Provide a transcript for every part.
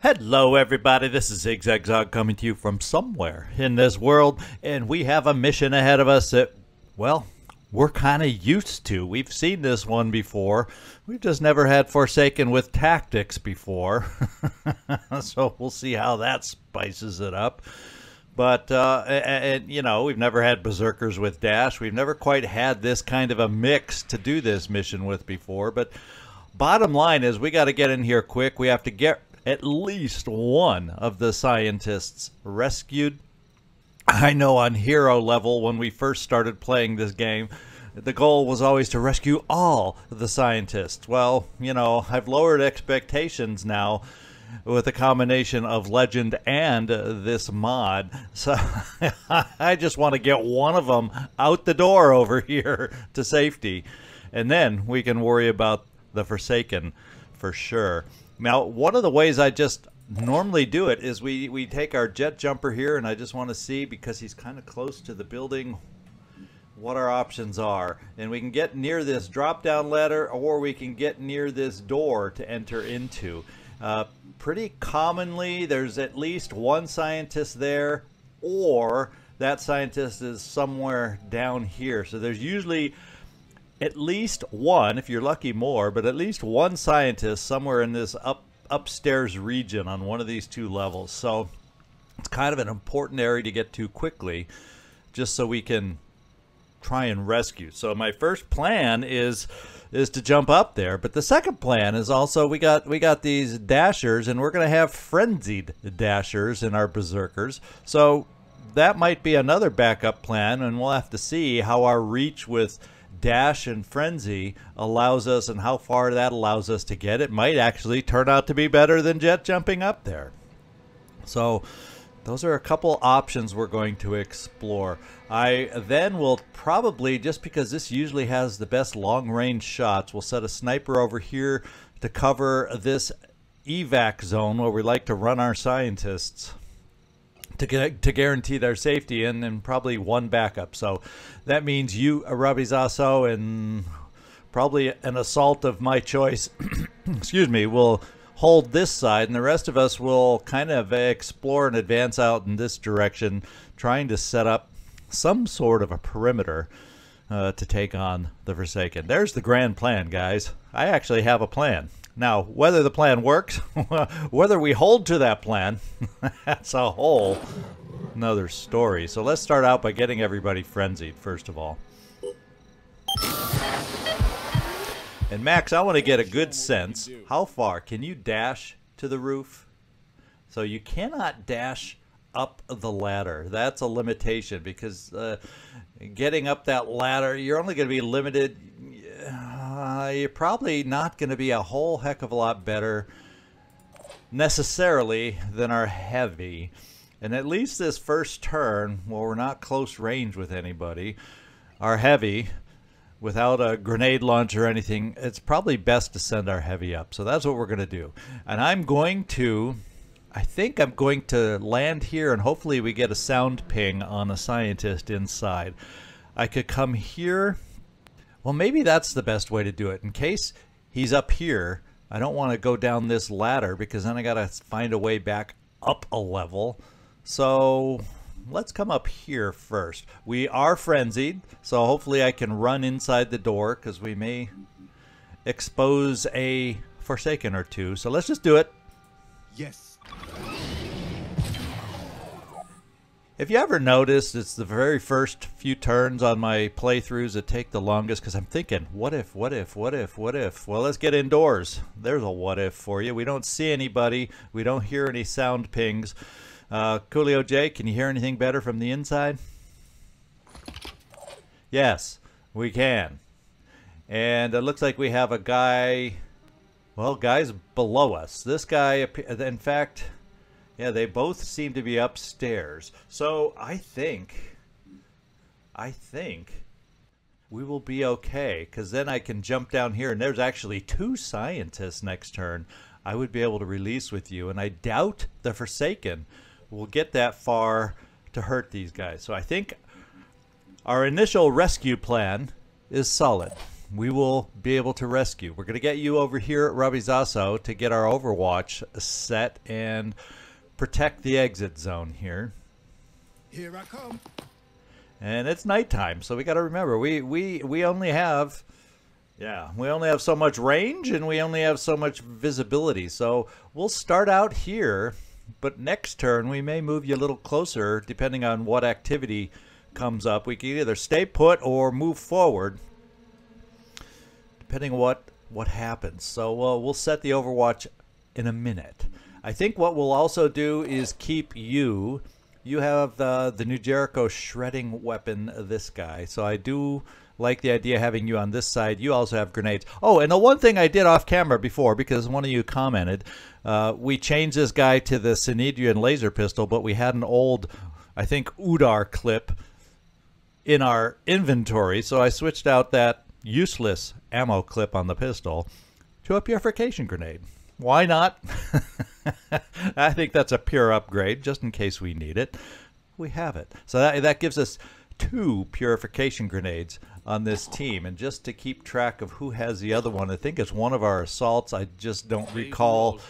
Hello everybody, this is Zigzag coming to you from somewhere in this world, and we have a mission ahead of us that, well, we're kind of used to. We've seen this one before. We've just never had Forsaken with tactics before. So we'll see how that spices it up. But, you know, we've never had Berserkers with Dash. We've never quite had this kind of a mix to do this mission with before. But bottom line is we got to get in here quick. We have to get at least one of the scientists rescued. I know on hero level, when we first started playing this game, the goal was always to rescue all the scientists. Well, you know, I've lowered expectations now with a combination of Legend and this mod. So I just want to get one of them out the door over here to safety. And then we can worry about the Forsaken for sure. Now, one of the ways I just normally do it is we take our jet jumper here, and I just want to see, because he's kind of close to the building, what our options are. And we can get near this drop-down ladder, or we can get near this door to enter into. Pretty commonly, there's at least one scientist there, or that scientist is somewhere down here. So there's usually at least one, if you're lucky more, but at least one scientist somewhere in this upstairs region on one of these two levels. So it's kind of an important area to get to quickly, just so we can try and rescue. So my first plan is to jump up there, but the second plan is also we got these dashers, and we're going to have frenzied dashers in our berserkers. So that might be another backup plan, and we'll have to see how our reach with dash and frenzy allows us, and how far that allows us to get. It might actually turn out to be better than jet jumping up there. So those are a couple options we're going to explore. I then will probably, just because this usually has the best long range shots, we'll set a sniper over here to cover this evac zone where we like to run our scientists to guarantee their safety, and probably one backup. So that means you, Arabizaso, and probably an assault of my choice, excuse me, will hold this side, and the rest of us will kind of explore and advance out in this direction, trying to set up some sort of a perimeter to take on the Forsaken. There's the grand plan, guys. I actually have a plan. Now, whether the plan works, whether we hold to that plan, that's a whole another story. So let's start out by getting everybody frenzied, first of all. And Max, I want to get a good sense. How far can you dash to the roof? So you cannot dash up the ladder. That's a limitation, because getting up that ladder, you're only going to be limited. You're probably not going to be a whole heck of a lot better necessarily than our heavy. And at least this first turn, while we're not close range with anybody, our heavy, without a grenade launch or anything, it's probably best to send our heavy up. So that's what we're going to do. And I think I'm going to land here, and hopefully we get a sound ping on a scientist inside. I could come here. Well, maybe that's the best way to do it. In case he's up here, I don't want to go down this ladder, because then I got to find a way back up a level. So let's come up here first. We are frenzied, so hopefully I can run inside the door, because we may expose a Forsaken or two. So let's just do it. Yes. If you ever notice, it's the very first few turns on my playthroughs that take the longest, because I'm thinking, what if, what if, what if, what if? Well, let's get indoors. There's a what if for you. We don't see anybody. We don't hear any sound pings. Coolio J, can you hear anything better from the inside? Yes, we can. And it looks like we have a guy, well, guys below us. This guy, in fact, yeah, they both seem to be upstairs. So I think we will be okay, because then I can jump down here, and there's actually two scientists next turn I would be able to release with you. And I doubt the Forsaken will get that far to hurt these guys. So I think our initial rescue plan is solid. we will be able to rescue. We're going to get you over here at Rabizaso to get our Overwatch set and protect the exit zone here. Here I come. And it's nighttime, so we got to remember we only have so much range and we only have so much visibility. So we'll start out here, but next turn we may move you a little closer depending on what activity comes up. We can either stay put or move forward depending on what happens. So we'll set the Overwatch in a minute. I think what we'll also do is keep you have the New Jericho shredding weapon, this guy. So I do like the idea of having you on this side. You also have grenades. Oh, and the one thing I did off camera before, because one of you commented, we changed this guy to the Synedrian laser pistol, but we had an old, I think, Udar clip in our inventory, so I switched out that useless ammo clip on the pistol to a purification grenade. Why not? I think that's a pure upgrade, just in case we need it. We have it. So that gives us 2 purification grenades on this team. And just to keep track of who has the other one, I think it's one of our assaults. I just don't recall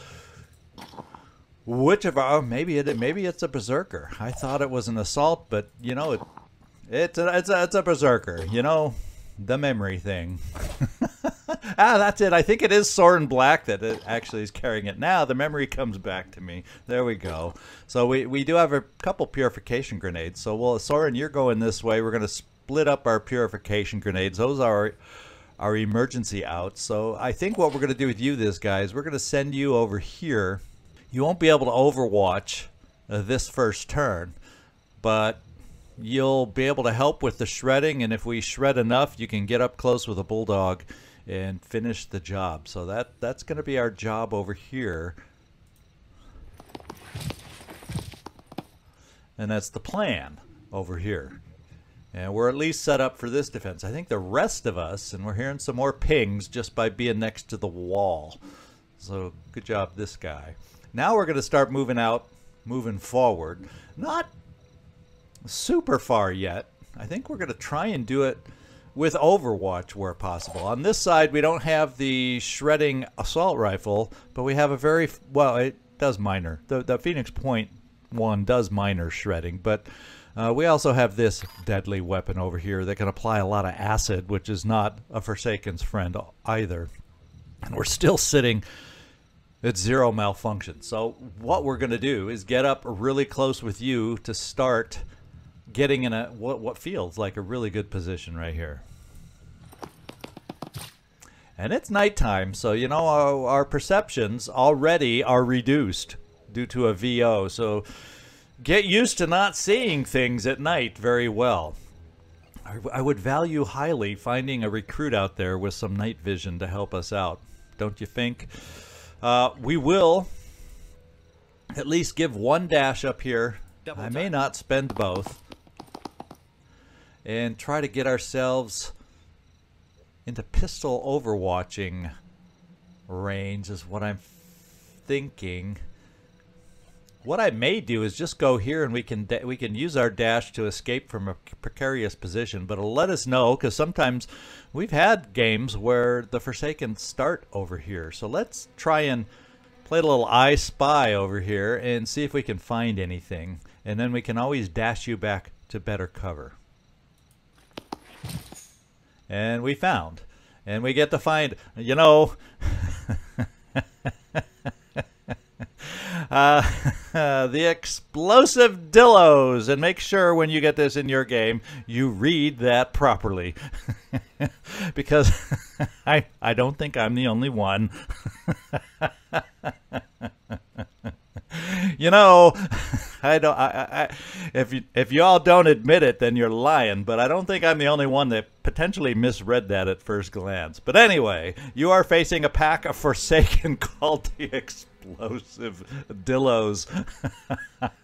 which of our. Maybe it's a berserker. I thought it was an assault, but you know it's a berserker. You know, the memory thing. That's it. I think it is Soren Black that it actually is carrying it. Now the memory comes back to me. There we go. So we do have a couple purification grenades. So Soren, you're going this way. We're going to split up our purification grenades. Those are our emergency outs. So I think what we're going to do with you, guys, we're going to send you over here. You won't be able to overwatch this first turn, but you'll be able to help with the shredding. And if we shred enough, you can get up close with a bulldog and finish the job. So that's going to be our job over here. And that's the plan over here. And we're at least set up for this defense. I think the rest of us, and we're hearing some more pings just by being next to the wall. So good job, this guy. Now we're going to start moving forward. Not super far yet. I think we're going to try and do it with Overwatch where possible. On this side, we don't have the shredding assault rifle, but we have a very, well, it does minor. The Phoenix Point 1 does minor shredding, but we also have this deadly weapon over here that can apply a lot of acid, which is not a Forsaken's friend either. And we're still sitting at 0 malfunction. So what we're going to do is get up really close with you to start getting in a what feels like a really good position right here. And it's nighttime, so you know our perceptions already are reduced due to a VO. So get used to not seeing things at night very well. I would value highly finding a recruit out there with some night vision to help us out, don't you think? We will at least give 1 dash up here. I may not spend both. And try to get ourselves into pistol overwatching range is what I'm thinking. What I may do is just go here and we can use our dash to escape from a precarious position, but it'll let us know, because sometimes we've had games where the Forsaken start over here. So let's try and play a little I Spy over here and see if we can find anything, and then we can always dash you back to better cover. And we found, and we get to find, you know, the explosive dillos. And make sure when you get this in your game, you read that properly. Because I don't think I'm the only one. You know, if you all don't admit it, then you're lying. But I don't think I'm the only one that potentially misread that at first glance. But anyway, you are facing a pack of Forsaken called the Explosive Dillos.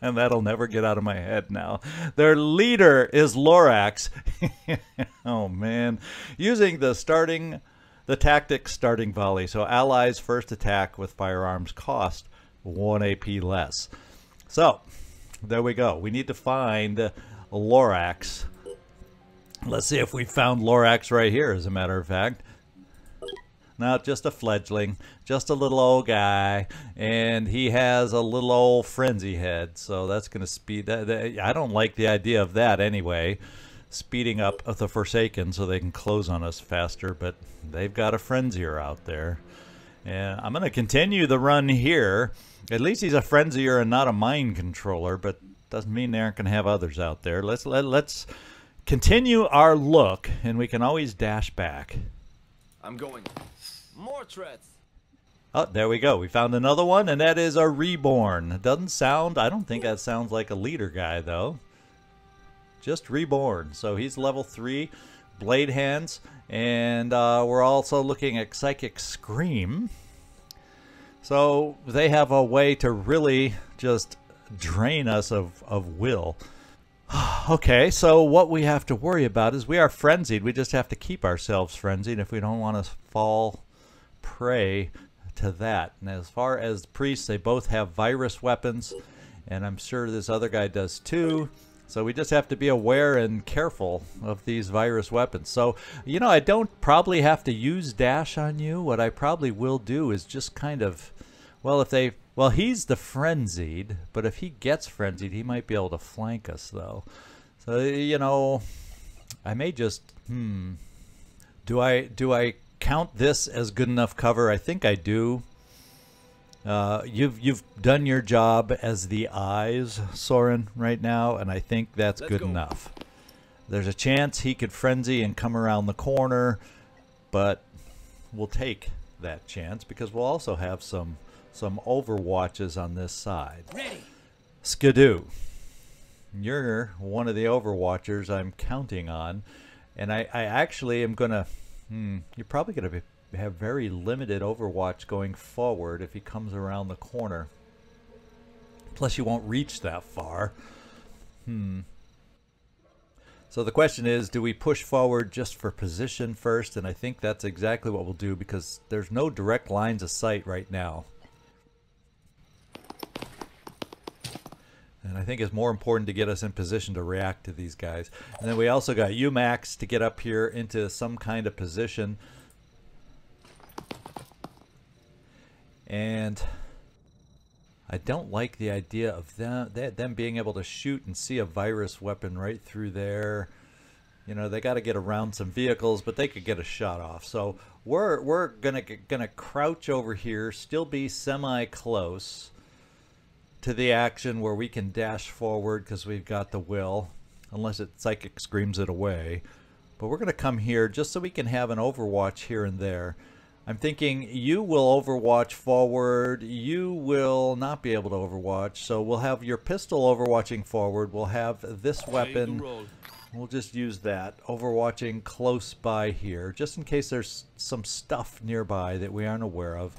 And that'll never get out of my head now. Their leader is Lorax. Oh, man. Using the tactic starting volley. So allies first attack with firearms cost 1 AP less. So there we go. We need to find Lorax. Let's see if we found Lorax right here, as a matter of fact. No, just a fledgling, just a little old guy, and he has a little old frenzy head. So that's going to speed that. I don't like the idea of that anyway, speeding up the Forsaken so they can close on us faster. But they've got a frenzier out there, and I'm going to continue the run here. At least he's a frenzier and not a mind controller, but doesn't mean they aren't going to have others out there. Let's continue our look, and we can always dash back. I'm going. More threats. Oh, there we go. We found another one, and that is a Reborn. It doesn't sound, I don't think that sounds like a leader guy, though. Just Reborn. So he's level 3, Blade Hands, and we're also looking at Psychic Scream. So they have a way to really just drain us of will. Okay, so what we have to worry about is we are frenzied. We just have to keep ourselves frenzied if we don't want to fall prey to that. And as far as priests, they both have virus weapons, and I'm sure this other guy does too. So we just have to be aware and careful of these virus weapons. So, you know, I don't probably have to use dash on you. What I probably will do is just kind of, well, he's the frenzied, but if he gets frenzied, he might be able to flank us, though. So, you know, I may just, do I count this as good enough cover? I think I do. You've done your job as the eyes, Soren, right now, and I think that's good enough. There's a chance he could frenzy and come around the corner, but we'll take that chance because we'll also have some overwatches on this side. Ready. Skidoo, you're one of the overwatchers I'm counting on, and I actually am gonna. You're probably gonna have very limited overwatch going forward if he comes around the corner. Plus, you won't reach that far. So the question is, do we push forward just for position first? And I think that's exactly what we'll do because there's no direct lines of sight right now. And I think it's more important to get us in position to react to these guys. And then we also got UMAX to get up here into some kind of position. And I don't like the idea of them being able to shoot and see a virus weapon right through there. You know, they got to get around some vehicles, but they could get a shot off. So we're gonna crouch over here, still be semi-close to the action where we can dash forward because we've got the will, unless it Psychic Screams it away. But we're going to come here just so we can have an overwatch here and there. I'm thinking you will overwatch forward, you will not be able to overwatch, so we'll have your pistol overwatching forward, we'll have this weapon, we'll just use that, overwatching close by here, just in case there's some stuff nearby that we aren't aware of.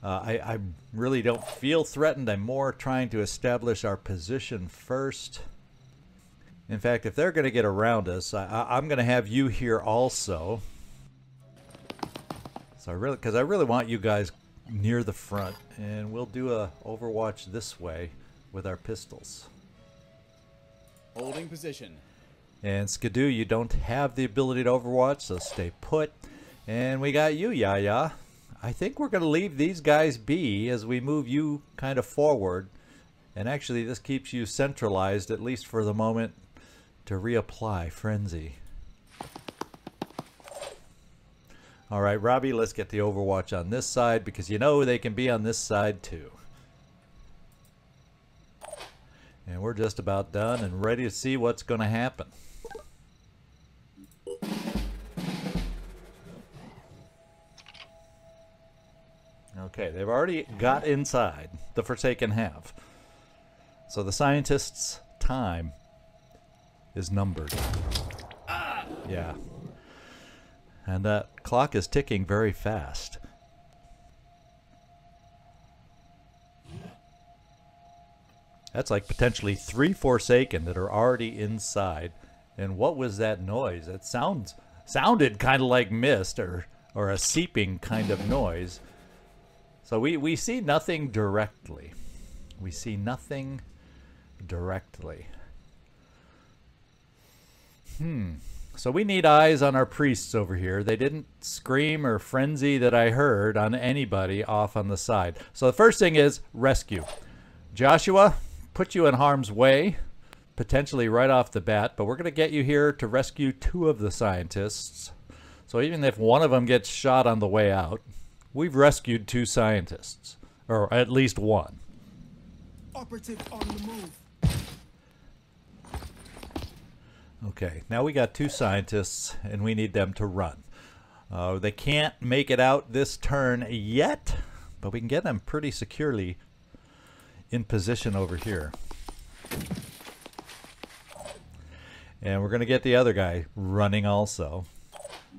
I really don't feel threatened. I'm more trying to establish our position first. In fact, if they're going to get around us, I'm going to have you here also. So because I really want you guys near the front, and we'll do a overwatch this way with our pistols. Holding position. And Skidoo, you don't have the ability to overwatch, so stay put. And we got you, Yaya. I think we're going to leave these guys be as we move you kind of forward. And actually, this keeps you centralized, at least for the moment, to reapply Frenzy. All right, Robbie, let's get the overwatch on this side, because you know they can be on this side too. And we're just about done and ready to see what's going to happen. Okay, they've already got inside. The Forsaken have. So the scientists' time is numbered. Yeah. And that clock is ticking very fast. That's like potentially 3 Forsaken that are already inside. And what was that noise? It sounded kind of like mist or a seeping kind of noise. So we see nothing directly. We see nothing directly. So we need eyes on our priests over here. They didn't scream or frenzy that I heard on anybody off on the side. So the first thing is rescue. Joshua, put you in harm's way, potentially right off the bat, but we're going to get you here to rescue 2 of the scientists. So even if one of them gets shot on the way out, we've rescued 2 scientists, or at least 1. Operative on the move. Okay, now we got 2 scientists, and we need them to run. They can't make it out this turn yet, but we can get them pretty securely in position over here. And we're going to get the other guy running also,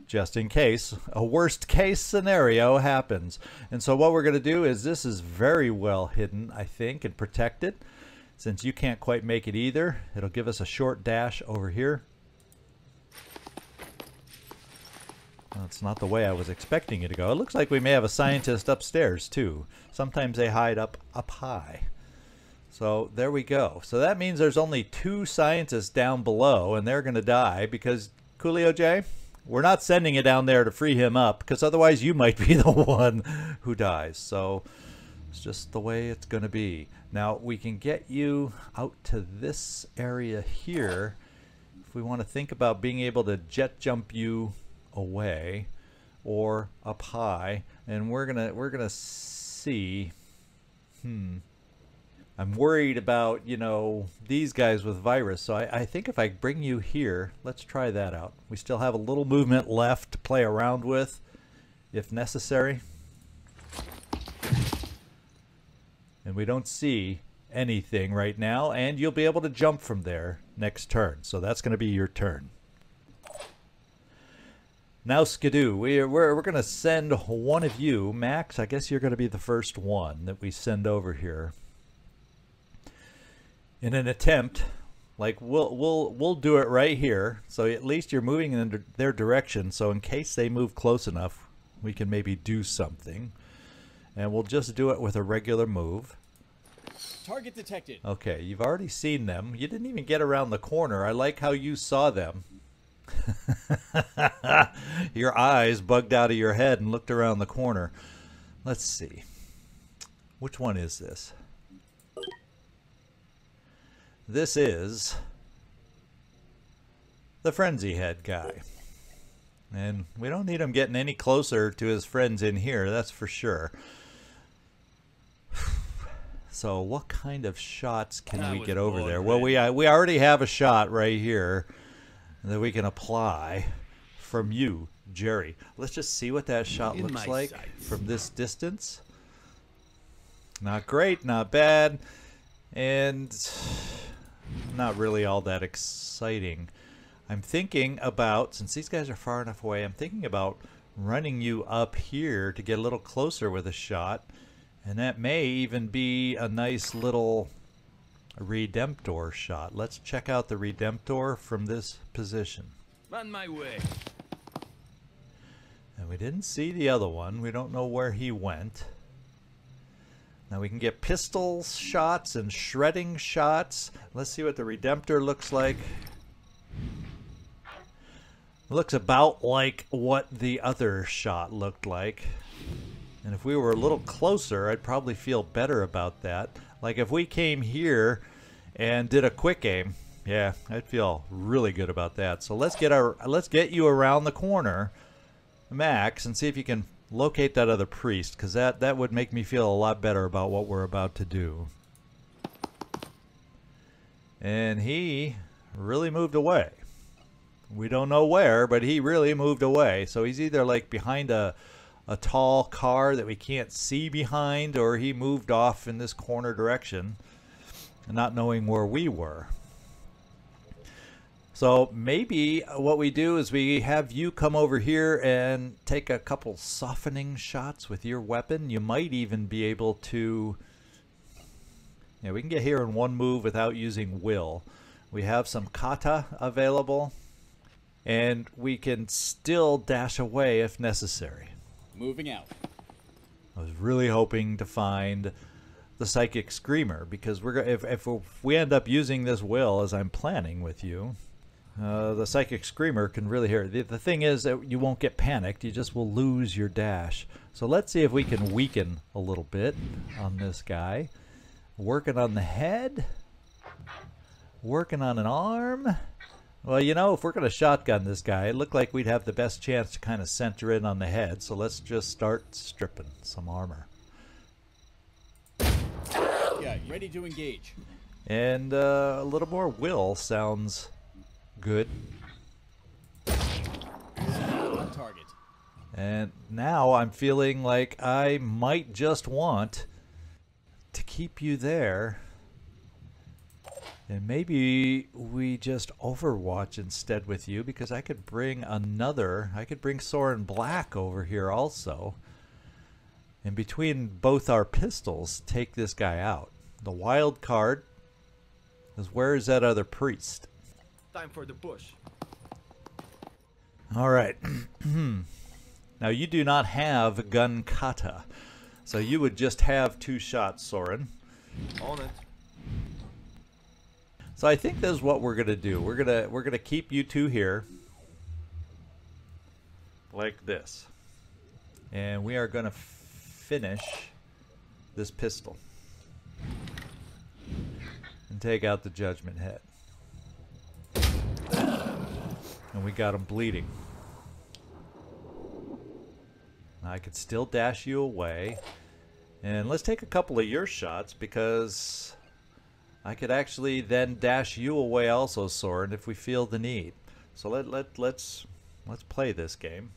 just in case a worst case scenario happens. And so what we're going to do is, this is very well hidden, I think, and protected. Since you can't quite make it either, it'll give us a short dash over here. Well, it's not the way I was expecting it to go. It looks like we may have a scientist upstairs too. Sometimes they hide up high. So there we go. So that means there's only 2 scientists down below, and they're going to die because, Coolio J, we're not sending it down there to free him up, because otherwise you might be the one who dies. So it's just the way it's going to be. Now we can get you out to this area here if we want to think about being able to jet jump you away or up high, and we're gonna see. I'm worried about, you know, these guys with virus, so I think if I bring you here, let's try that out. We still have a little movement left to play around with if necessary. And we don't see anything right now, and you'll be able to jump from there next turn. So that's going to be your turn. Now, Skidoo, we're going to send one of you. Max, I guess you're going to be the first one that we send over here. In an attempt, like we'll do it right here. So at least you're moving in their direction. So in case they move close enough, we can maybe do something. And we'll just do it with a regular move. Target detected. Okay, you've already seen them. You didn't even get around the corner. I like how you saw them. Your eyes bugged out of your head and looked around the corner. Let's see. Which one is this? This is the Frenzy Head guy. And we don't need him getting any closer to his friends in here, that's for sure. So what kind of shots can we get over there? Well, we already have a shot right here that we can apply from you, Jerry. Let's just see what that shot looks like from this distance. Not great, not bad, and not really all that exciting. I'm thinking about, since these guys are far enough away, I'm thinking about running you up here to get a little closer with a shot, and that may even be a nice little Redemptor shot. Let's check out the Redemptor from this position. On my way. And we didn't see the other one. We don't know where he went. Now we can get pistol shots and shredding shots. Let's see what the Redemptor looks like. Looks about like what the other shot looked like. And if we were a little closer, I'd probably feel better about that. Like if we came here and did a quick aim, yeah, I'd feel really good about that. So let's get you around the corner, Max, and see if you can locate that other priest, because that would make me feel a lot better about what we're about to do. And he really moved away. We don't know where, but he really moved away. So he's either like behind a tall car that we can't see behind, or he moved off in this corner direction, not knowing where we were. So maybe what we do is we have you come over here and take a couple softening shots with your weapon. You might even be able to... Yeah, we can get here in one move without using will. We have some kata available, and we can still dash away if necessary. Moving out. I was really hoping to find the Psychic Screamer, because if we end up using this will as I'm planning with you, The Psychic Screamer can really hear it. The thing is that you won't get panicked. You just will lose your dash. So let's see if we can weaken a little bit on this guy. Working on the head. Working on an arm. Well, you know, if we're going to shotgun this guy, it looked like we'd have the best chance to kind of center in on the head. So let's just start stripping some armor. Yeah, ready to engage. And a little more will sounds good. On target. And now I'm feeling like I might just want to keep you there. And maybe we just Overwatch instead with you, because I could bring Soren Black over here also. And between both our pistols, take this guy out. The wild card is, where is that other priest? Time for the push. Alright. Now you do not have gun kata. So you would just have 2 shots, Soren. On it. So I think this is what we're gonna do. We're gonna keep you 2 here. Like this. And we are gonna finish this pistol. And take out the judgment head. And we got him bleeding. Now I could still dash you away. And let's take a couple of your shots, because I could actually then dash you away also, Soren, if we feel the need. So let's play this game.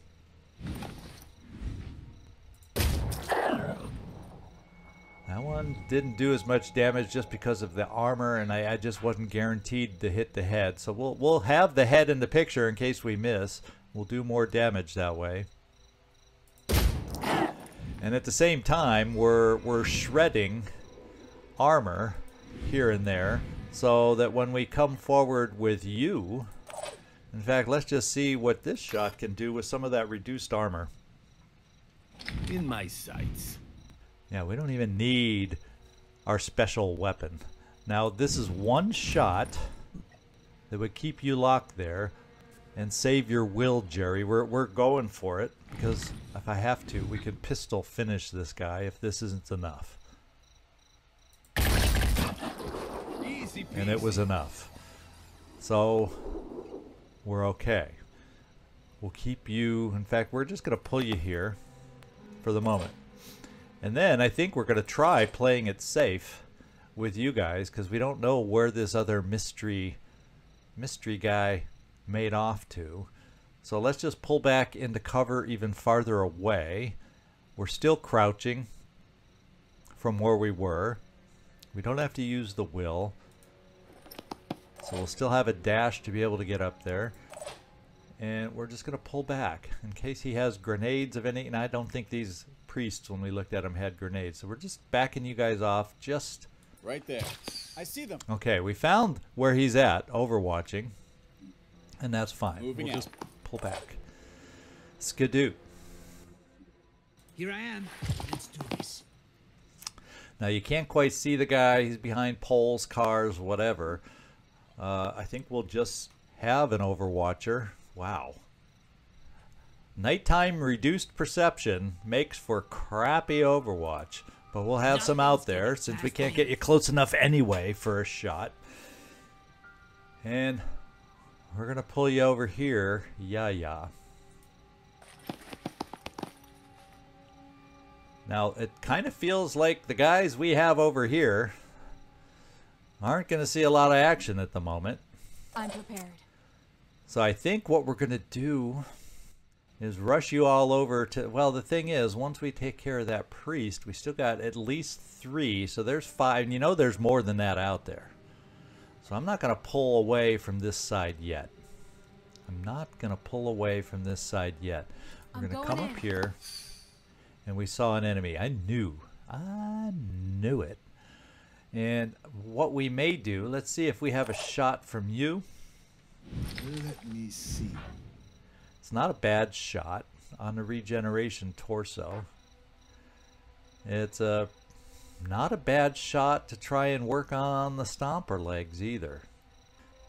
That one didn't do as much damage just because of the armor, and I just wasn't guaranteed to hit the head. So we'll have the head in the picture in case we miss. We'll do more damage that way. And at the same time, we're shredding armor here and there, so that when we come forward with you, in fact, let's just see what this shot can do with some of that reduced armor. In my sights. Yeah, we don't even need our special weapon. Now, this is one shot that would keep you locked there and save your will, Jerry. We're going for it, because if I have to, we could pistol finish this guy if this isn't enough. Easy peasy. And it was enough. So we're okay. We'll keep you. In fact, we're just going to pull you here for the moment. And then I think we're going to try playing it safe with you guys, because we don't know where this other mystery guy made off to. So let's just pull back into cover even farther away. We're still crouching from where we were. We don't have to use the will. So we'll still have a dash to be able to get up there. And we're just going to pull back in case he has grenades of any. And I don't think these priests, when we looked at them, had grenades. So we're just backing you guys off just... Right there. I see them. Okay, we found where he's at, overwatching. And that's fine. Moving we'll out. just pull back. Skidoo. Here I am. Let's do this. Now you can't quite see the guy. He's behind poles, cars, whatever. I think we'll just have an Overwatcher. Wow. Nighttime reduced perception makes for crappy Overwatch. But we'll have some out there since we can't get you close enough anyway for a shot. And we're going to pull you over here. Yeah. Now, it kind of feels like the guys we have over here aren't going to see a lot of action at the moment. I'm prepared. So I think what we're going to do is rush you all over to... Well, the thing is, once we take care of that priest, we still got at least 3. So there's 5. And you know there's more than that out there. So I'm not going to pull away from this side yet. I'm not going to pull away from this side yet. We're going to come up here. And we saw an enemy. I knew it. And what we may do, let's see if we have a shot from you. Let me see. It's not a bad shot on the regeneration torso. It's not a bad shot to try and work on the stomper legs either.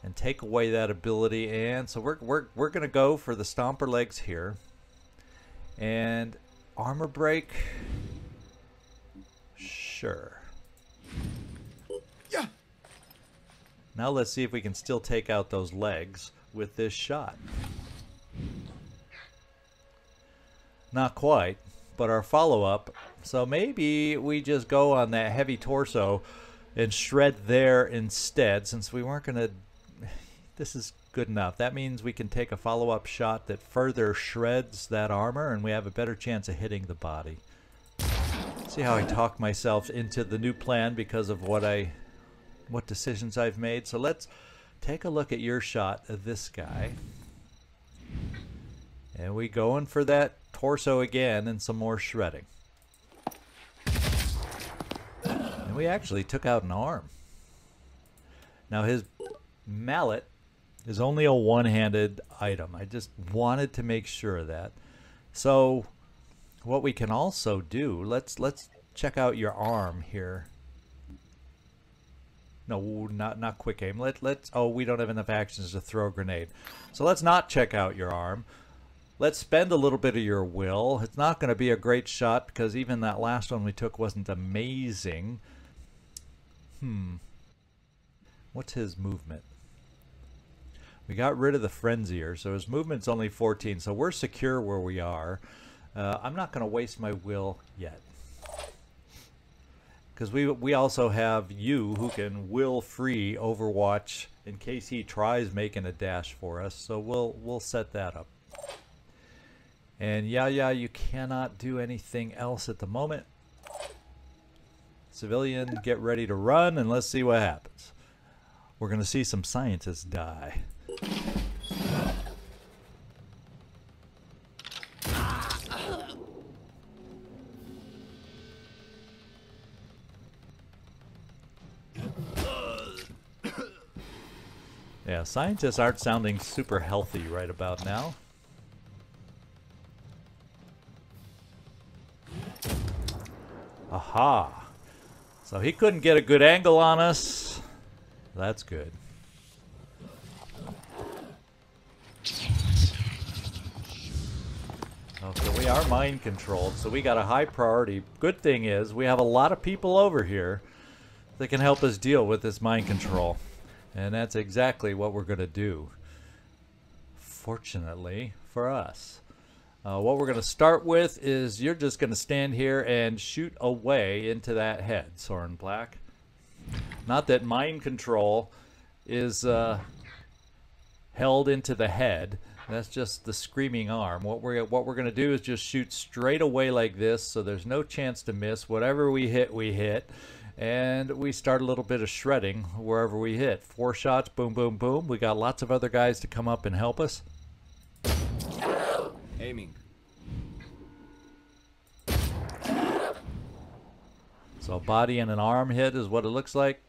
and take away that ability. And so we're gonna go for the stomper legs here, and armor break. Sure. Yeah. Now let's see if we can still take out those legs with this shot. Not quite, but our follow-up. So maybe we just go on that heavy torso and shred there instead, since we weren't gonna. This is good enough. That means we can take a follow-up shot that further shreds that armor, and we have a better chance of hitting the body. See how I talked myself into the new plan because of what decisions I've made. So let's take a look at your shot of this guy. And we going for that torso again and some more shredding. And we actually took out an arm. Now his mallet is only a one-handed item. I just wanted to make sure of that. So what we can also do, let's check out your arm here. No, not quick aim. Oh, we don't have enough actions to throw a grenade. So let's not check out your arm. Let's spend a little bit of your will. It's not going to be a great shot because even that last one we took wasn't amazing. What's his movement? We got rid of the frenzier, so his movement's only 14, so we're secure where we are. I'm not going to waste my will yet, because we also have you who can will free Overwatch in case he tries making a dash for us, so we'll set that up. And yeah, you cannot do anything else at the moment. Civilian, get ready to run, and let's see what happens. We're going to see some scientists die. Yeah, scientists aren't sounding super healthy right about now. Aha! So he couldn't get a good angle on us. That's good. Okay, we are mind controlled, so we got a high priority. Good thing is we have a lot of people over here that can help us deal with this mind control. And that's exactly what we're going to do. Fortunately for us. What we're going to start with is you're just going to stand here and shoot away into that head, Soren Black. Not that mind control is held into the head. That's just the screaming arm. What we're going to do is just shoot straight away like this, so there's no chance to miss. Whatever we hit, we hit. And we start a little bit of shredding wherever we hit. 4 shots, boom, boom, boom. We got lots of other guys to come up and help us. Aiming. So a body and an arm hit is what it looks like.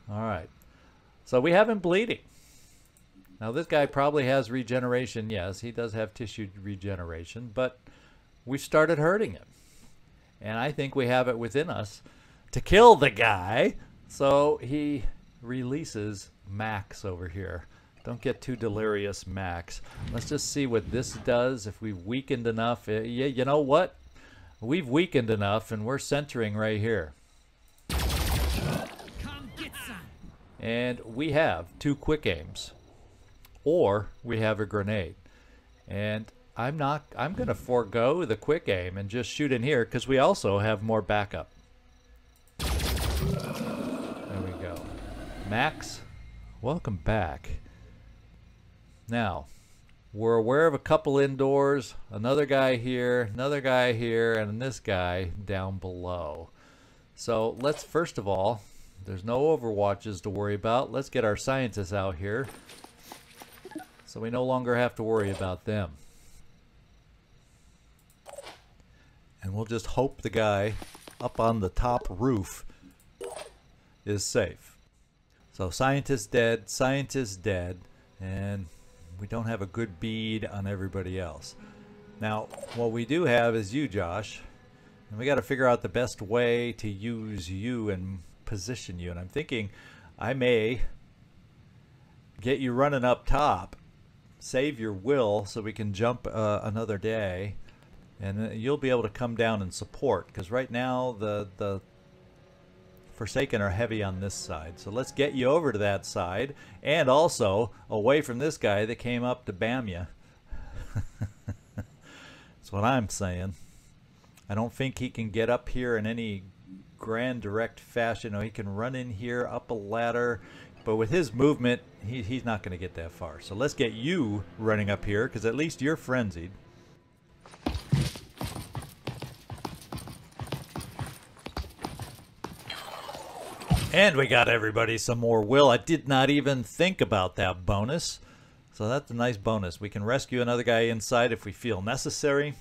Alright. So we have him bleeding. Now this guy probably has regeneration. Yes, he does have tissue regeneration, but we started hurting him. And I think we have it within us to kill the guy. So he releases Max over here. Don't get too delirious, Max. Let's just see what this does. If we've weakened enough. Yeah, you know what? We've weakened enough, and we're centering right here. Come get some. And we have 2 quick aims. Or we have a grenade. And I'm going to forego the quick aim and just shoot in here because we also have more backup. There we go. Max, welcome back. Now, we're aware of a couple indoors, another guy here, and this guy down below. So let's first of all, there's no Overwatches to worry about. Let's get our scientists out here so we no longer have to worry about them. And we'll just hope the guy up on the top roof is safe. So scientist dead, and we don't have a good bead on everybody else. Now, what we do have is you, Josh. And we got to figure out the best way to use you and position you. And I'm thinking I may get you running up top, save your will so we can jump another day, and then you'll be able to come down and support, because right now the Forsaken are heavy on this side. So let's get you over to that side, and also away from this guy that came up to bam you. That's what I'm saying. I don't think he can get up here in any grand direct fashion. No, he can run in here up a ladder, but with his movement he's not going to get that far. So let's get you running up here, because at least you're frenzied. And we got everybody some more will. I did not even think about that bonus. So that's a nice bonus. We can rescue another guy inside if we feel necessary,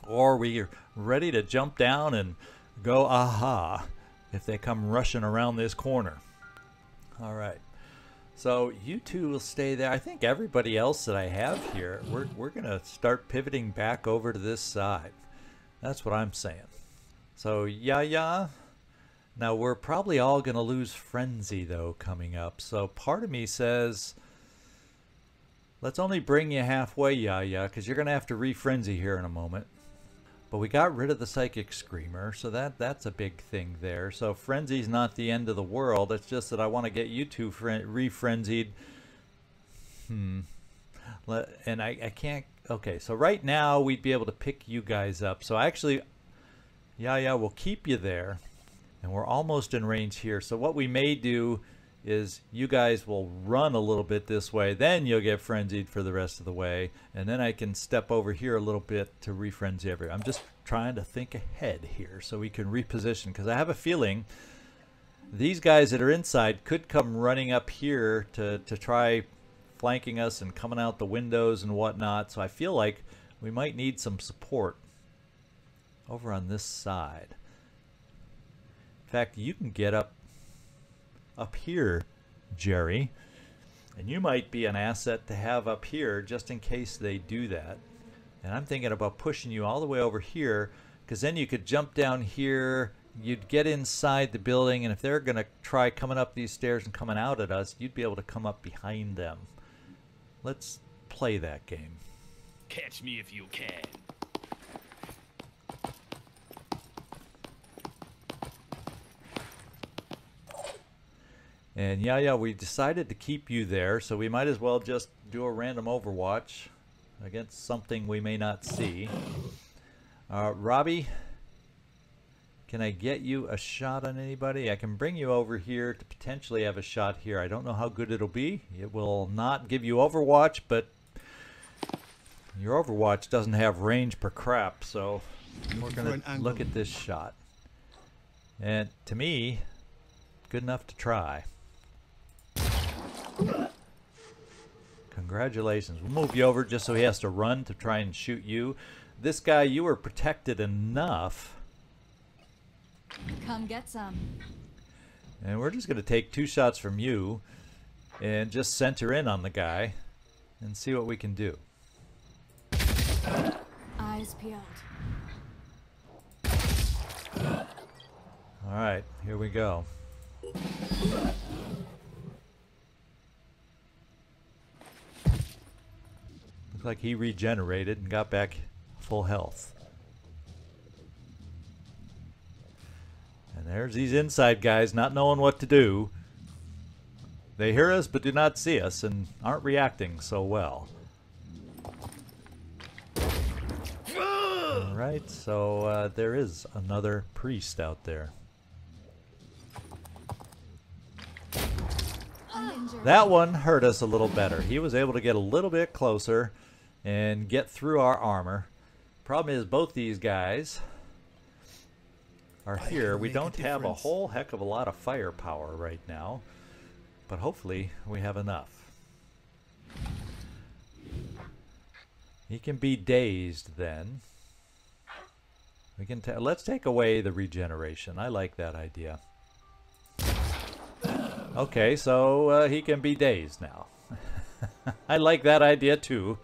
or we're ready to jump down and go aha if they come rushing around this corner. All right. So you two will stay there. I think everybody else that I have here, we're going to start pivoting back over to this side. That's what I'm saying. So yeah. Now we're probably all going to lose frenzy though coming up. So part of me says, let's only bring you halfway, yeah, because you're going to have to re-frenzy here in a moment. But we got rid of the Psychic Screamer, so that's a big thing there. So frenzy's not the end of the world. It's just that I want to get you two re-frenzied. And I can't. Okay, so right now we'd be able to pick you guys up. So actually, yeah, we'll keep you there. And we're almost in range here. So what we may do is you guys will run a little bit this way, then you'll get frenzied for the rest of the way, and then I can step over here a little bit to re-frenzy everyone. I'm just trying to think ahead here so we can reposition, because I have a feeling these guys that are inside could come running up here to try flanking us and coming out the windows and whatnot. So I feel like we might need some support over on this side. In fact, you can get up here, Jerry, and you might be an asset to have up here just in case they do that. And I'm thinking about pushing you all the way over here, because then you could jump down here, you'd get inside the building, and if they're going to try coming up these stairs and coming out at us, you'd be able to come up behind them. Let's play that game. Catch me if you can. And yeah, we decided to keep you there, so we might as well just do a random Overwatch against something we may not see. Robbie, can I get you a shot on anybody? I can bring you over here to potentially have a shot here. I don't know how good it'll be. It will not give you Overwatch, but your Overwatch doesn't have range per crap, so we're going to look at this shot. And to me, good enough to try. Congratulations. We'll move you over just so he has to run to try and shoot you. This guy, you were protected enough. Come get some. And we're just going to take 2 shots from you and just center in on the guy and see what we can do. Eyes peeled. All right, here we go. Looks like he regenerated and got back full health. And there's these inside guys not knowing what to do. They hear us but do not see us and aren't reacting so well. Alright, so there is another priest out there. That one hurt us a little better. He was able to get a little bit closer and get through our armor. Problem is, both these guys are here. We don't have a whole heck of a lot of firepower right now, but hopefully we have enough. He can be dazed then. We can let's take away the regeneration. I like that idea. Okay, so he can be dazed now. I like that idea too.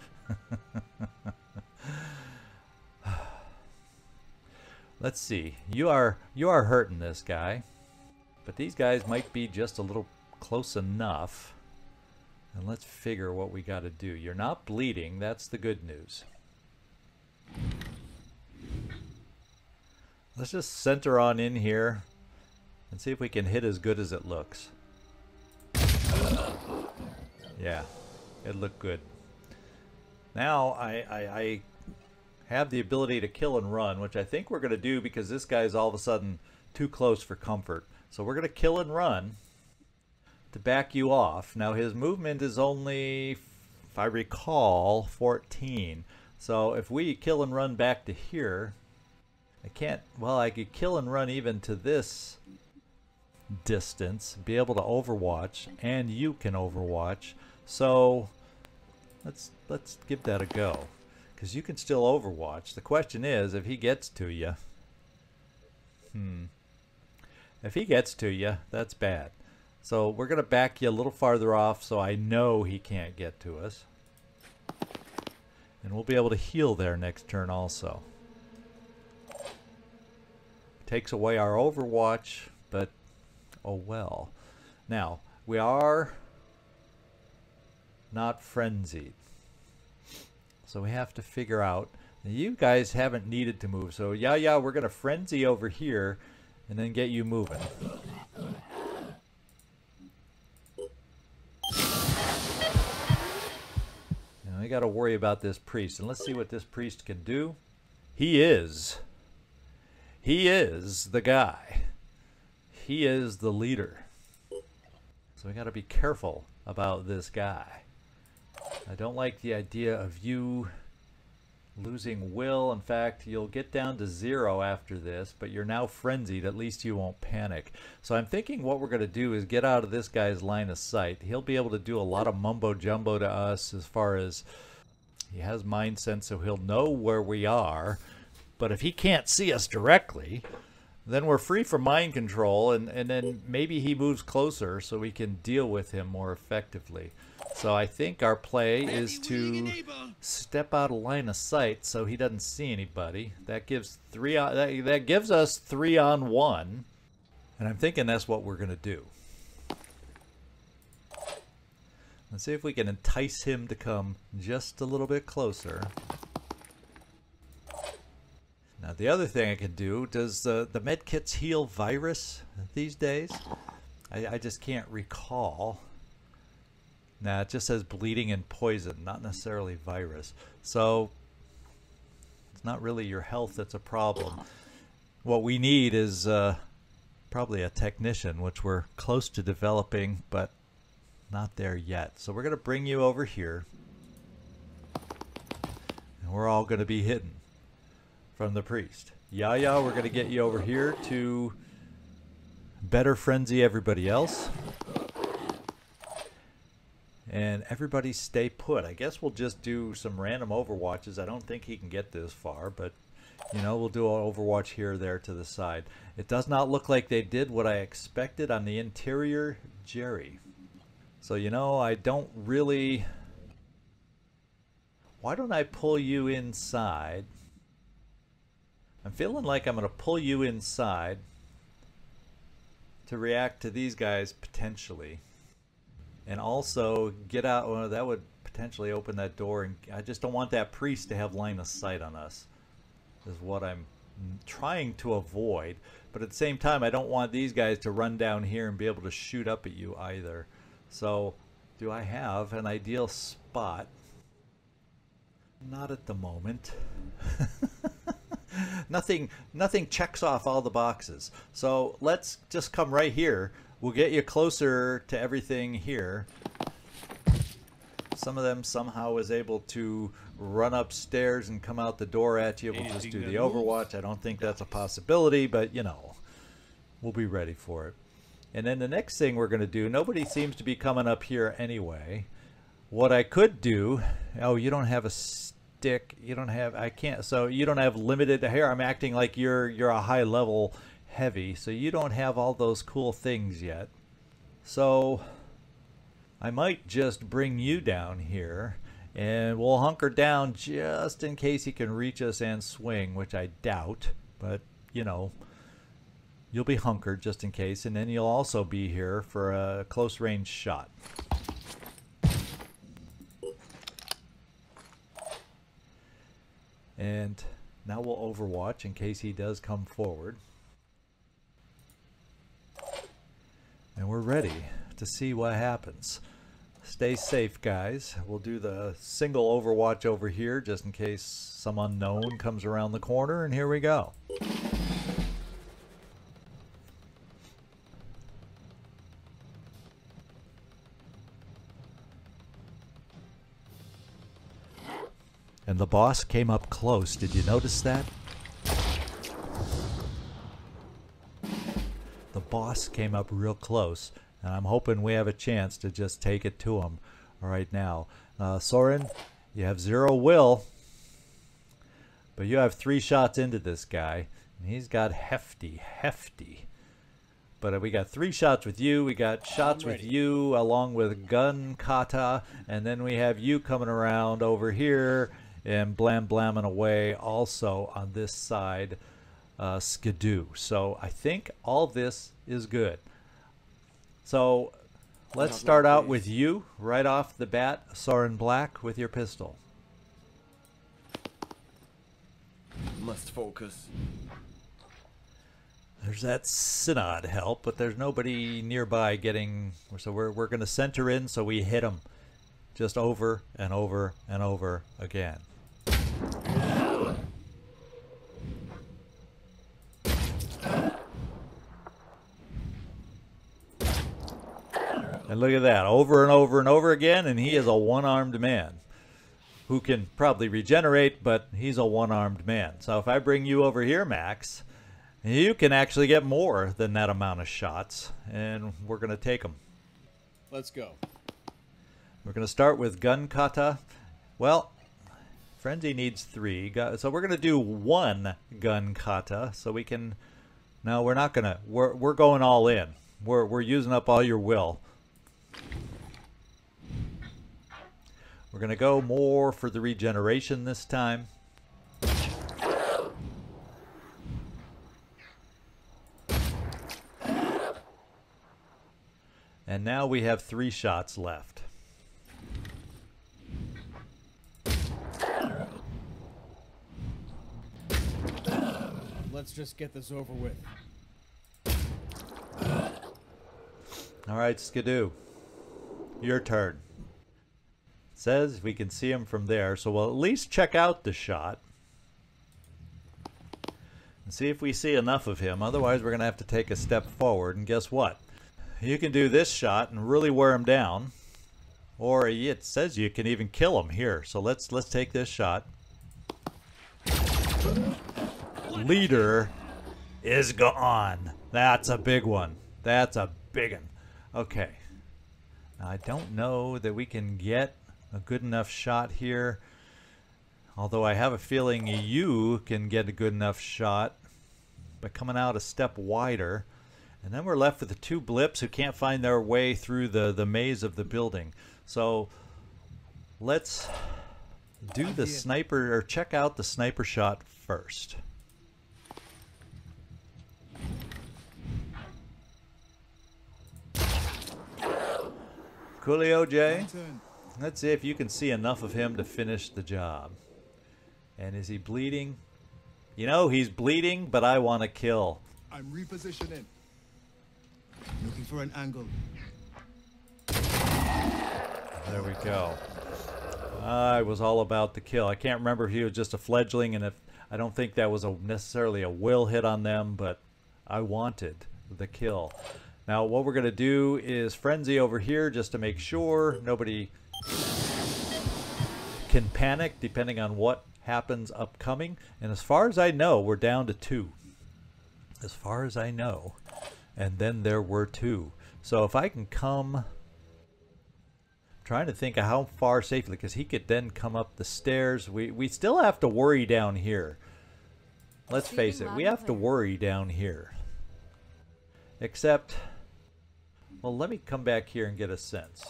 Let's see. You are hurting this guy, but these guys might be just a little close enough. And let's figure what we got to do. You're not bleeding. That's the good news. Let's just center on in here and see if we can hit as good as it looks. Yeah, it looked good. Now I have the ability to kill and run, which I think we're going to do because this guy's all of a sudden too close for comfort. So we're going to kill and run to back you off. Now his movement is only, if I recall, 14. So if we kill and run back to here, I can't, well, I could kill and run even to this distance, be able to overwatch, and you can overwatch. So let's give that a go, because you can still overwatch. The question is, if he gets to you, if he gets to you, that's bad. So we're going to back you a little farther off so I know he can't get to us. And we'll be able to heal there next turn also. Takes away our overwatch, but oh well. Now, we are not frenzied. So we have to figure out. Now you guys haven't needed to move, so yeah, we're going to frenzy over here and then get you moving. Now we got to worry about this priest, and let's see what this priest can do. He is the guy. He is the leader. So we got to be careful about this guy. I don't like the idea of you losing will. In fact, you'll get down to 0 after this, but you're now frenzied. At least you won't panic. So I'm thinking what we're going to do is get out of this guy's line of sight. He'll be able to do a lot of mumbo jumbo to us, as far as he has mind sense, so he'll know where we are. But if he can't see us directly, then we're free from mind control, and then maybe he moves closer so we can deal with him more effectively. So I think our play is to step out of line of sight so he doesn't see anybody. That gives that gives us 3-on-1, and I'm thinking that's what we're going to do. Let's see if we can entice him to come just a little bit closer. Now the other thing I can do, does the medkits heal virus these days? I just can't recall. Nah, it just says bleeding and poison, not necessarily virus. So it's not really your health that's a problem. What we need is probably a technician, which we're close to developing, but not there yet. So we're going to bring you over here, and we're all going to be hidden from the priest. Yaya, we're going to get you over here to better frenzy everybody else. And everybody stay put. I guess we'll just do some random overwatches. I don't think he can get this far, but you know, we'll do an overwatch here or there to the side. It does not look like they did what I expected on the interior Jerry. So you know, I don't really... Why don't I pull you inside? I'm feeling like I'm going to pull you inside to react to these guys potentially. And also get out. Well, that would potentially open that door, and I just don't want that priest to have line of sight on us, is what I'm trying to avoid. But at the same time, I don't want these guys to run down here and be able to shoot up at you either. So do I have an ideal spot? Not at the moment. Nothing checks off all the boxes. So let's just come right here. We'll get you closer to everything here. Some of them somehow was able to run upstairs and come out the door at you. We'll just do the overwatch. I don't think that's a possibility, but you know, we'll be ready for it. And then the next thing we're going to do, nobody seems to be coming up here anyway. What I could do, oh, you don't have a stick. You don't have, I can't, so you don't have limited here. I'm acting like you're a high level heavy, so you don't have all those cool things yet. So I might just bring you down here and we'll hunker down just in case he can reach us and swing, which I doubt, but you know, you'll be hunkered just in case, and then you'll also be here for a close range shot. And now we'll overwatch in case he does come forward. And we're ready to see what happens. Stay safe, guys. We'll do the single overwatch over here just in case some unknown comes around the corner, and here we go. And the boss came up close. Did you notice that? The boss came up real close, and I'm hoping we have a chance to just take it to him right now. Soren, you have 0 will, but you have 3 shots into this guy, and he's got hefty. But we got 3 shots with you, we got shots with you along with gun kata, and then we have you coming around over here and blamming away also on this side, skidoo. So I think all this is good. So let's start out with you right off the bat, Soren Black, with your pistol. Must focus. There's that Synod help, but there's nobody nearby getting, so we're going to center in so we hit him just over and over and over again. And look at that, over and over and over again, and he is a one-armed man who can probably regenerate, but he's a one-armed man. So if I bring you over here, Max, you can actually get more than that amount of shots, and we're going to take them. Let's go. We're going to start with gun kata. Well, Frenzy needs 3, so we're going to do 1 gun kata, so we can. No, we're not going to. We're going all in. We're using up all your will. We're going to go more for the regeneration this time. And now we have 3 shots left. Let's just get this over with. All right, Skidoo, your turn. It says we can see him from there, so we'll at least check out the shot and see if we see enough of him. Otherwise, we're going to have to take a step forward, and guess what? You can do this shot and really wear him down, or it says you can even kill him here. So let's take this shot. Leader is gone. That's a big one. That's a big one. Okay. Now, I don't know that we can get a good enough shot here, although I have a feeling you can get a good enough shot by coming out a step wider. And then we're left with the 2 blips who can't find their way through the maze of the building. So let's do the sniper, or check out the sniper shot first. Coolio J, let's see if you can see enough of him to finish the job. And is he bleeding? You know, he's bleeding, but I want to kill. I'm repositioning. Looking for an angle. There we go. I was all about the kill. I can't remember if he was just a fledgling, and if I don't think that was necessarily a will hit on them, but I wanted the kill. Now what we're going to do is frenzy over here just to make sure nobody can panic depending on what happens upcoming. And as far as I know, we're down to 2. As far as I know. And then there were 2. So if I can come, I'm trying to think of how far safely, because he could then come up the stairs. We still have to worry down here. Let's face it, we have to worry down here. Except, well, let me come back here and get a sense.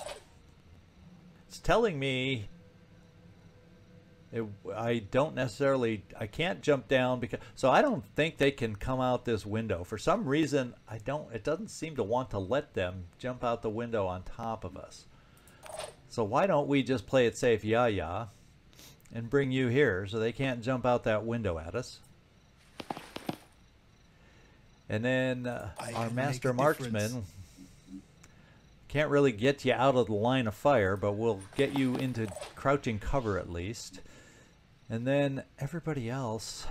It's telling me I don't necessarily, I can't jump down because, so I don't think they can come out this window. For some reason, it doesn't seem to want to let them jump out the window on top of us. So why don't we just play it safe, yeah, and bring you here so they can't jump out that window at us. And then our master marksman can't really get you out of the line of fire, but we'll get you into crouching cover at least. And then everybody else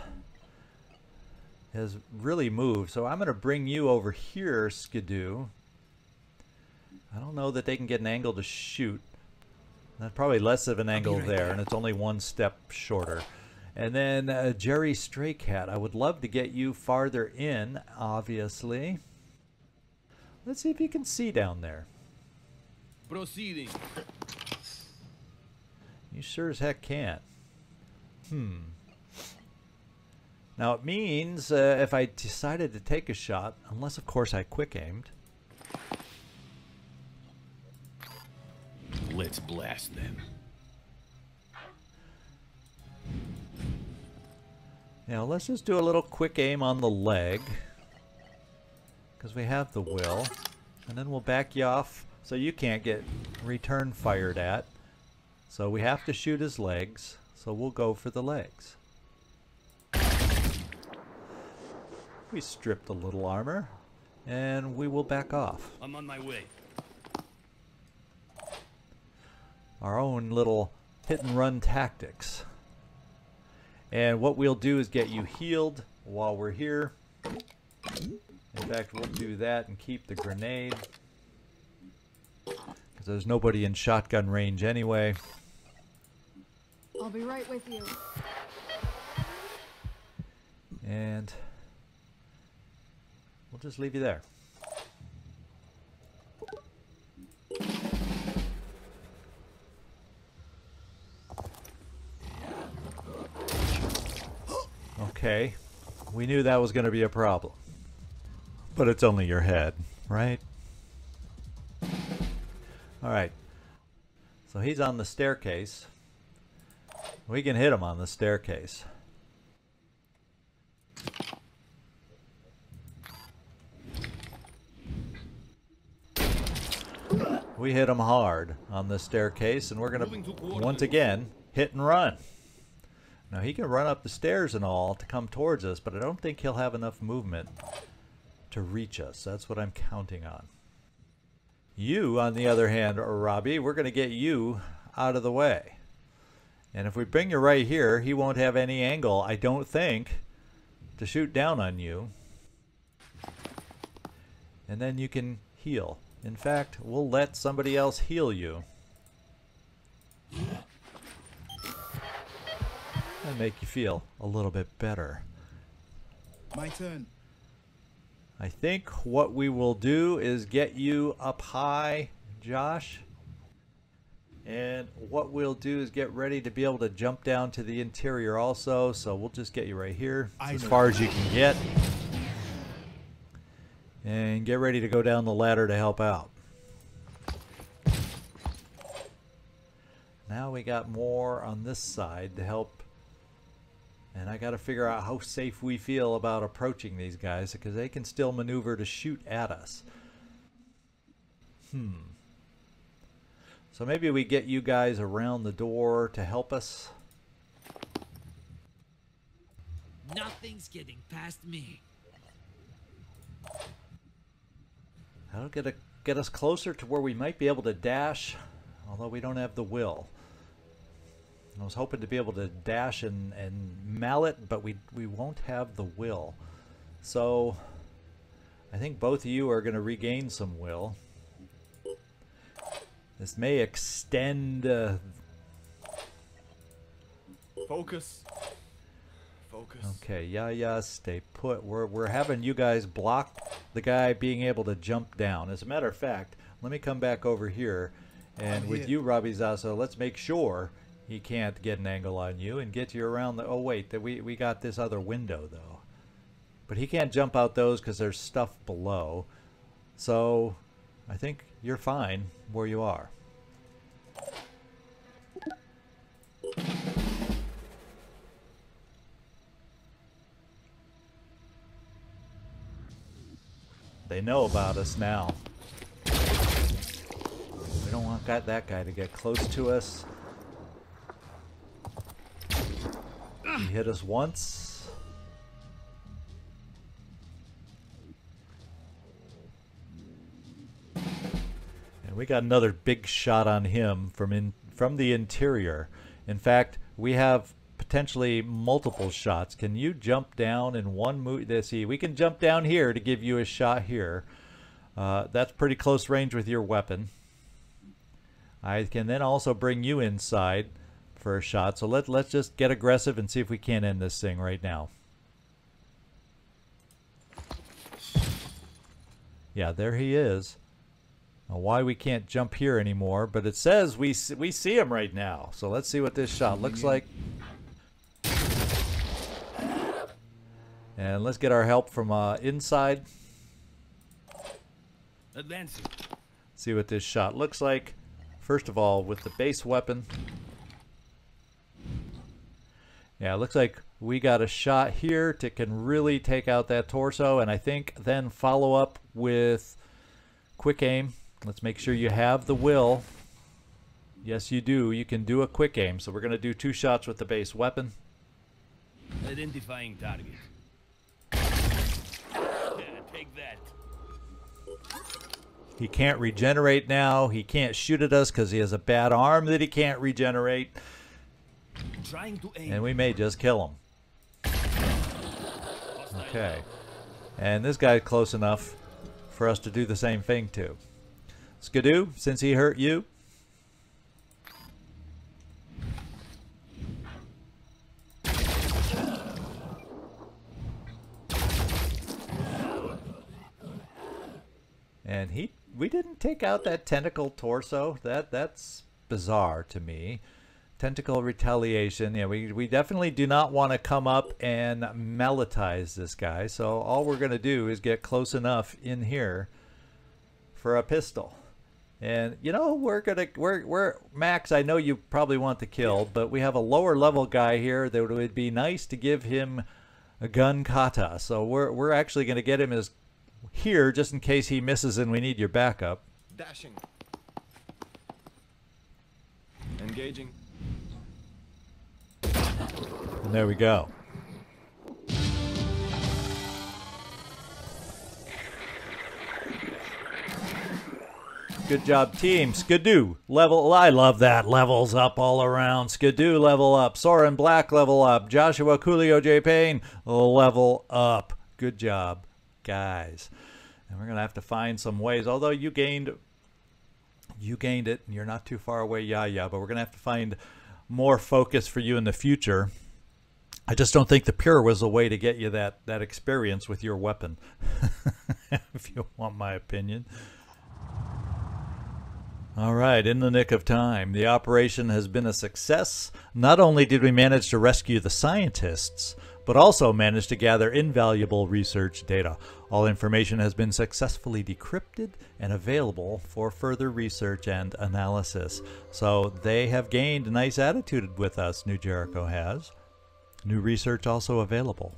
has really moved. So I'm going to bring you over here, Skidoo. I don't know that they can get an angle to shoot. That's probably less of an angle there, and it's only one step shorter. And then Jerry Stray Cat, I would love to get you farther in, obviously. Let's see if you can see down there. Proceeding. You sure as heck can't. Now it means if I decided to take a shot, unless of course I quick aimed. Let's blast them. Now let's just do a little quick aim on the leg, because we have the will, and then we'll back you off so you can't get return fired at. So we have to shoot his legs, so we'll go for the legs. We stripped a little armor, and we will back off. I'm on my way. Our own little hit and run tactics. And what we'll do is get you healed while we're here. In fact, we'll do that and keep the grenade, because there's nobody in shotgun range anyway. I'll be right with you. And we'll just leave you there. Okay, we knew that was going to be a problem. But it's only your head, right? Alright, so he's on the staircase. We can hit him on the staircase. We hit him hard on the staircase, and we're going to, once again, hit and run. Now he can run up the stairs and all to come towards us, but I don't think he'll have enough movement to reach us. That's what I'm counting on. You, on the other hand, Robbie, we're going to get you out of the way. And if we bring you right here, he won't have any angle, I don't think, to shoot down on you. And then you can heal. In fact, we'll let somebody else heal you. And make you feel a little bit better. My turn. I think what we will do is get you up high, Josh. And what we'll do is get ready to be able to jump down to the interior also. So we'll just get you right here, as far as you can get. And get ready to go down the ladder to help out. Now we got more on this side to help. And I got to figure out how safe we feel about approaching these guys, because they can still maneuver to shoot at us. So maybe we get you guys around the door to help us. Nothing's getting past me. That'll get us closer to where we might be able to dash, although we don't have the will. I was hoping to be able to dash and mallet, but we won't have the will. So I think both of you are going to regain some will. This may extend... Focus. Focus. Okay, yeah, stay put. We're having you guys block the guy being able to jump down. As a matter of fact, let me come back over here. And with you, Robbie Zasso, let's make sure he can't get an angle on you and get you around the... Oh, wait, we got this other window, though. But he can't jump out those because there's stuff below. So I think you're fine where you are. They know about us now. We don't want that guy to get close to us. He hit us once. And we got another big shot on him from the interior. In fact, we have potentially multiple shots. Can you jump down in one move? Let's see, we can jump down here to give you a shot here. That's pretty close range with your weapon. I can then also bring you inside for a shot. So let's just get aggressive and see if we can't end this thing right now. Yeah, there he is. Now, why we can't jump here anymore, but it says we see him right now. So let's see what this shot looks like. And let's get our help from inside. Advancing. See what this shot looks like. First of all, with the base weapon. Yeah, it looks like we got a shot here to can really take out that torso, and I think then follow up with quick aim. Let's make sure you have the will. Yes, you do. You can do a quick aim. So we're going to do 2 shots with the base weapon. Identifying target. Yeah, take that. He can't regenerate now. He can't shoot at us because he has a bad arm that he can't regenerate. Trying to aim. And we may just kill him. Okay. And this guy's close enough for us to do the same thing too. Skidoo, since he hurt you. And we didn't take out that tentacle torso. That's bizarre to me. Tentacle retaliation. Yeah, we definitely do not want to come up and melatize this guy. So all we're going to do is get close enough in here for a pistol. And you know, we're Max, I know you probably want the kill, but we have a lower level guy here that would be nice to give him a gun kata. So we're actually going to get him as here just in case he misses and we need your backup. Dashing. Engaging. And there we go. Good job, team. Skidoo, level. I love that. Levels up all around. Skidoo, level up. Soren Black, level up. Joshua Coolio J. Payne, level up. Good job, guys. And we're going to have to find some ways. Although you gained it, and you're not too far away, yeah. But we're going to have to find more focus for you in the future. I just don't think the Pure was a way to get you that experience with your weapon, if you want my opinion. All right, in the nick of time. The operation has been a success. Not only did we manage to rescue the scientists, but also managed to gather invaluable research data. All information has been successfully decrypted and available for further research and analysis. So they have gained a nice attitude with us, New Jericho has. New research also available.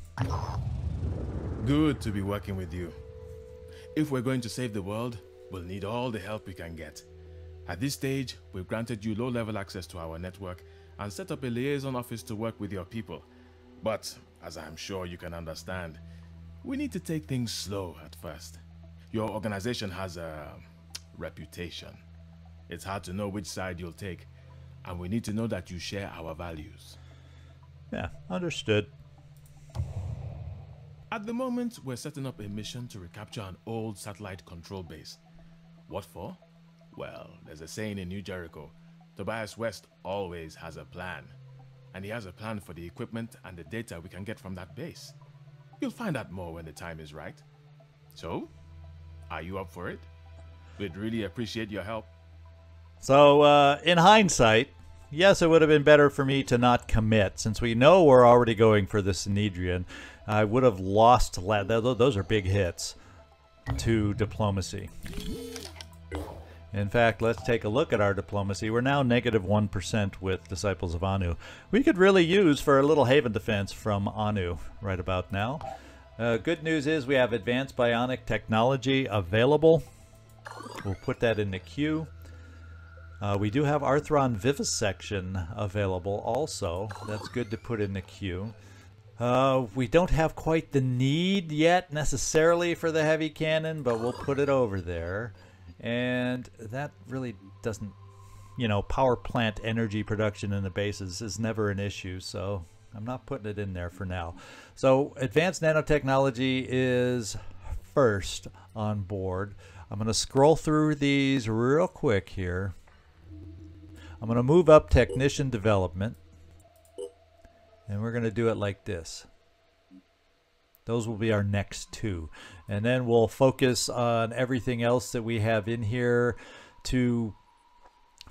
Good to be working with you. If we're going to save the world, we'll need all the help we can get. At this stage, we've granted you low-level access to our network and set up a liaison office to work with your people. But, as I'm sure you can understand, we need to take things slow at first. Your organization has a reputation. It's hard to know which side you'll take, and we need to know that you share our values. Yeah, understood. At the moment, we're setting up a mission to recapture an old satellite control base. What for? Well, there's a saying in New Jericho, Tobias West always has a plan. And he has a plan for the equipment and the data we can get from that base. You'll find out more when the time is right. So, are you up for it? We'd really appreciate your help. So, in hindsight, yes, it would have been better for me to not commit. Since we know we're already going for the Synedrian, I would have lost, those are big hits, to diplomacy. In fact, let's take a look at our diplomacy. We're now -1% with Disciples of Anu. We could really use for a little haven defense from Anu right about now. Good news is we have advanced bionic technology available. We'll put that in the queue. We do have Arthron Vivisection available also. That's good to put in the queue. We don't have quite the need yet necessarily for the heavy cannon, but we'll put it over there. And that really doesn't, you know, power plant energy production in the bases is never an issue, so I'm not putting it in there for now. So advanced nanotechnology is first on board. I'm going to scroll through these real quick here. I'm going to move up technician development, and we're going to do it like this. Those will be our next two, and then we'll focus on everything else that we have in here to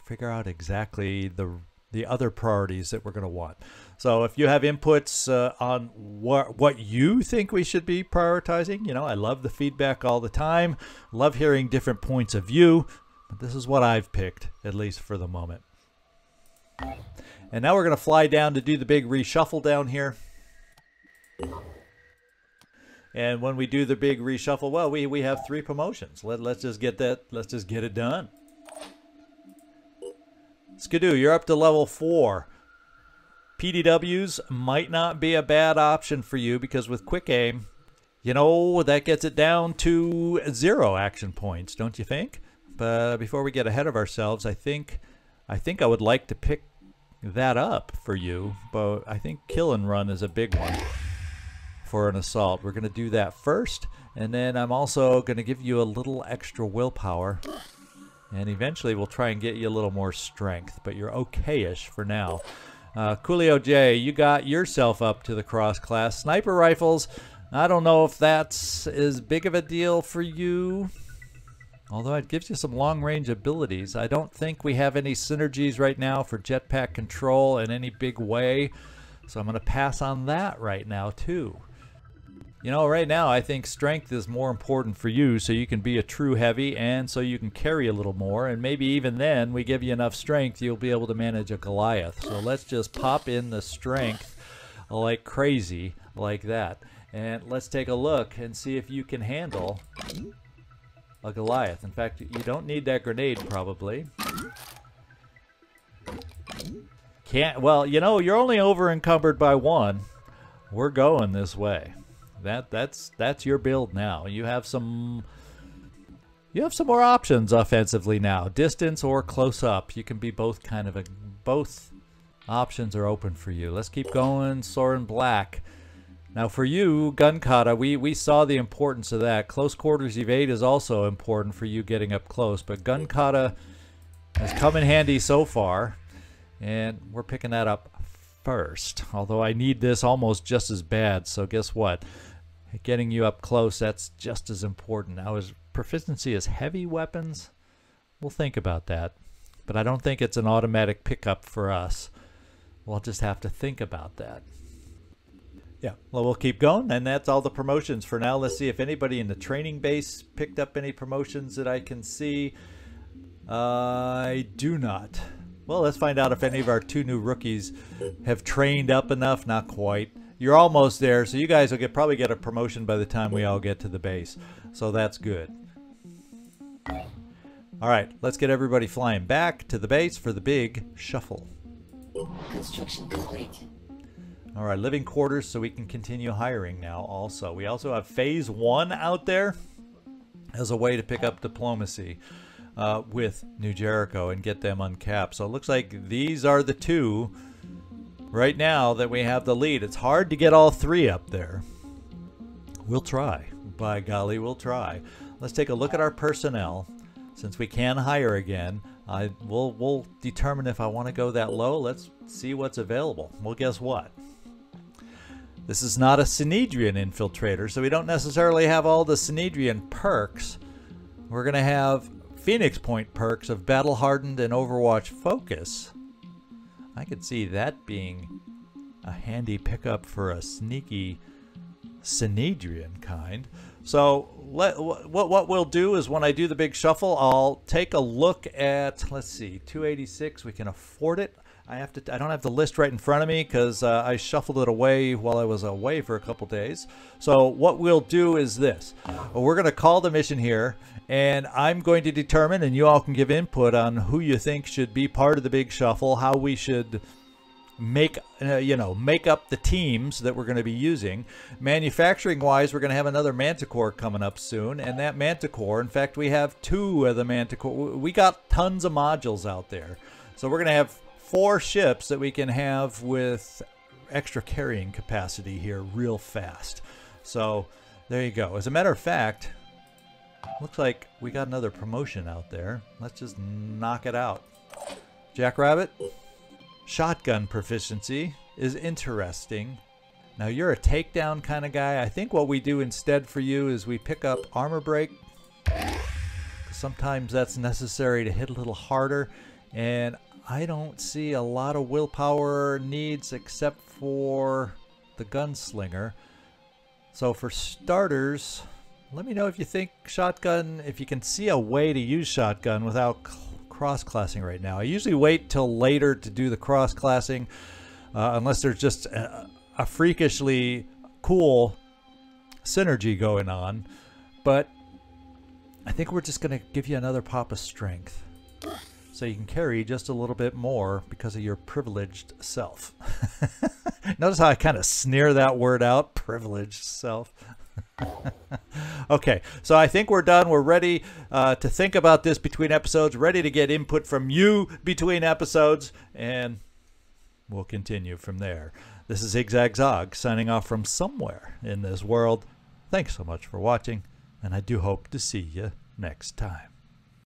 figure out exactly the other priorities that we're going to want. So if you have inputs on what you think we should be prioritizing, you know, I love the feedback all the time. Love hearing different points of view. But this is what I've picked, at least for the moment. And now we're going to fly down to do the big reshuffle down here. And when we do the big reshuffle, well, we have 3 promotions. Let's just get that. Let's just get it done. Skidoo, you're up to level 4. PDWs might not be a bad option for you because with quick aim, you know, that gets it down to 0 action points, don't you think? But before we get ahead of ourselves, I think I would like to pick that up for you. But I think kill and run is a big one for an assault. We're going to do that first, and then I'm also going to give you a little extra willpower. And eventually we'll try and get you a little more strength, but you're okay-ish for now. Coolio J, you got yourself up to the cross class. Sniper rifles, I don't know if that's as big of a deal for you. Although it gives you some long-range abilities. I don't think we have any synergies right now for jetpack control in any big way. So I'm going to pass on that right now too. You know, right now I think strength is more important for you so you can be a true heavy and so you can carry a little more, and maybe even then we give you enough strength you'll be able to manage a Goliath. So let's just pop in the strength like crazy like that. And let's take a look and see if you can handle a Goliath. In fact, you don't need that grenade probably. Can't, well, you know, you're only over encumbered by 1. We're going this way. That's your build now. You have some more options offensively now. Distance or close up. You can be both kind of both options are open for you. Let's keep going. Soren Black. Now for you, gun kata, we saw the importance of that. Close quarters evade is also important for you getting up close, but gun kata has come in handy so far, and we're picking that up first. Although I need this almost just as bad, so guess what? Getting you up close, that's just as important. Now, is proficiency as heavy weapons? We'll think about that. But I don't think it's an automatic pickup for us. We'll just have to think about that. Yeah, well, we'll keep going, and that's all the promotions for now. Let's see if anybody in the training base picked up any promotions that I can see. I do not. Well, let's find out if any of our 2 new rookies have trained up enough. Not quite. You're almost there, so you guys will probably get a promotion by the time we all get to the base. So that's good. All right, let's get everybody flying back to the base for the big shuffle. Construction complete. All right, living quarters so we can continue hiring now also. We also have phase 1 out there as a way to pick up diplomacy with New Jericho and get them uncapped. So it looks like these are the 2 right now that we have the lead. It's hard to get all 3 up there. We'll try. By golly, we'll try. Let's take a look at our personnel. Since we can hire again, we'll determine if I want to go that low. Let's see what's available. Well, guess what? This is not a Synedrian infiltrator, so we don't necessarily have all the Synedrian perks. We're going to have Phoenix Point perks of Battle Hardened and Overwatch Focus. I could see that being a handy pickup for a sneaky Synedrian kind. So what we'll do is when I do the big shuffle, I'll take a look at, let's see, 286, we can afford it. I don't have the list right in front of me because I shuffled it away while I was away for a couple days. So what we'll do is this. We're going to call the mission here, and I'm going to determine, and you all can give input on who you think should be part of the big shuffle, how we should make up the teams that we're going to be using. Manufacturing wise, we're going to have another Manticore coming up soon, and that Manticore, in fact, we have 2 of the Manticore. We got tons of modules out there, so we're going to have 4 ships that we can have with extra carrying capacity here real fast. So there you go. As a matter of fact, looks like we got another promotion out there. Let's just knock it out. Jackrabbit, shotgun proficiency is interesting. Now you're a takedown kind of guy. I think what we do instead for you is we pick up armor break. Sometimes that's necessary to hit a little harder, and I don't see a lot of willpower needs except for the gunslinger. So for starters, let me know if you think shotgun, if you can see a way to use shotgun without cross-classing right now. I usually wait till later to do the cross-classing unless there's just a freakishly cool synergy going on. But I think we're just going to give you another pop of strength, so you can carry just a little bit more because of your privileged self. Notice how I kind of sneer that word out, privileged self. Okay, so I think we're done. We're ready to think about this between episodes, ready to get input from you between episodes, and we'll continue from there. This is Zigzag Zog signing off from somewhere in this world. Thanks so much for watching, and I do hope to see you next time.